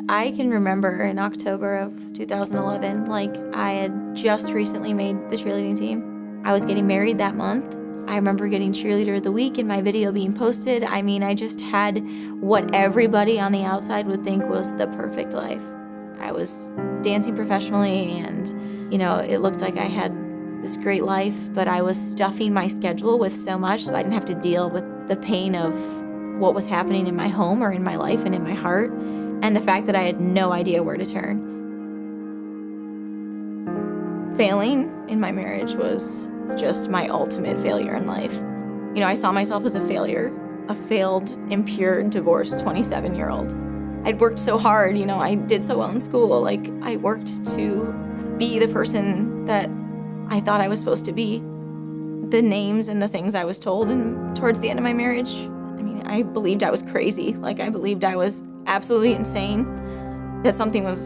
I can remember in October of 2011, like I had just recently made the cheerleading team. I was getting married that month. I remember getting cheerleader of the week and my video being posted. I mean, I just had what everybody on the outside would think was the perfect life. I was dancing professionally and, it looked like I had this great life, but I was stuffing my schedule with so much so I didn't have to deal with the pain of what was happening in my home or in my life and in my heart, and the fact that I had no idea where to turn. Failing in my marriage was just my ultimate failure in life. I saw myself as a failure, a failed, impure, divorced 27-year-old. I'd worked so hard, I did so well in school. Like, I worked to be the person that I thought I was supposed to be. The names and the things I was told, and towards the end of my marriage, I believed I was crazy. Like, I believed I was absolutely insane, that something was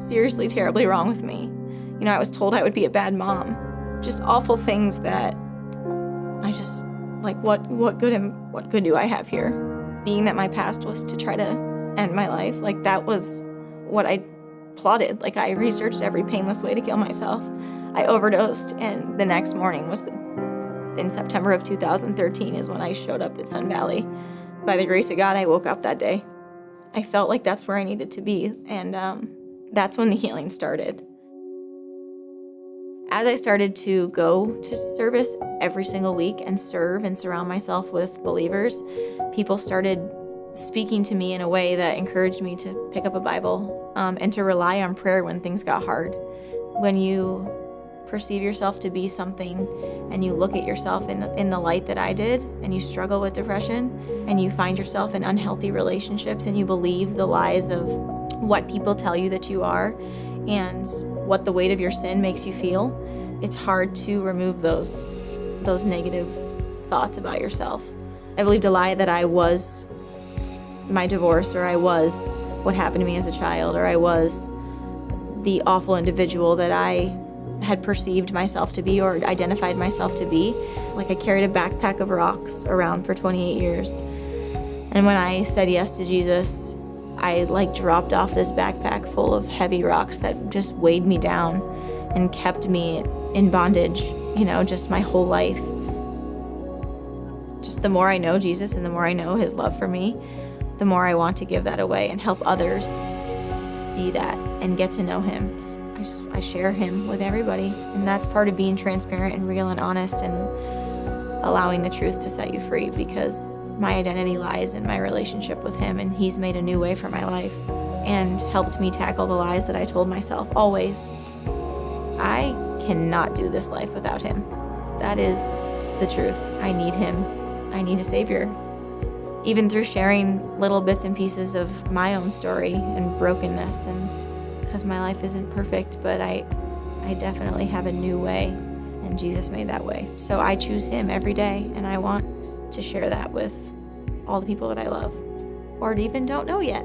seriously, terribly wrong with me. I was told I would be a bad mom. Just awful things that I just, like, what good do I have here? Being that my past was to try to end my life, like, that was what I plotted. Like, I researched every painless way to kill myself. I overdosed, and the next morning was in September of 2013 is when I showed up at Sun Valley. By the grace of God, I woke up that day. I felt like that's where I needed to be, and that's when the healing started. As I started to go to service every single week and serve and surround myself with believers, people started speaking to me in a way that encouraged me to pick up a Bible and to rely on prayer when things got hard. When you perceive yourself to be something and you look at yourself in the light that I did, and you struggle with depression, and you find yourself in unhealthy relationships, and you believe the lies of what people tell you that you are and what the weight of your sin makes you feel, it's hard to remove those negative thoughts about yourself. I believed a lie that I was my divorce, or I was what happened to me as a child, or I was the awful individual that I had perceived myself to be or identified myself to be. Like, I carried a backpack of rocks around for 28 years. And when I said yes to Jesus, I dropped off this backpack full of heavy rocks that just weighed me down and kept me in bondage, just my whole life. Just the more I know Jesus and the more I know his love for me, the more I want to give that away and help others see that and get to know him. I share him with everybody, and that's part of being transparent and real and honest and allowing the truth to set you free, because my identity lies in my relationship with him, and he's made a new way for my life and helped me tackle the lies that I told myself always. I cannot do this life without him. That is the truth. I need him. I need a savior. Even through sharing little bits and pieces of my own story and brokenness, and because my life isn't perfect, but I definitely have a new way, and Jesus made that way. So I choose him every day, and I want to share that with all the people that I love or even don't know yet.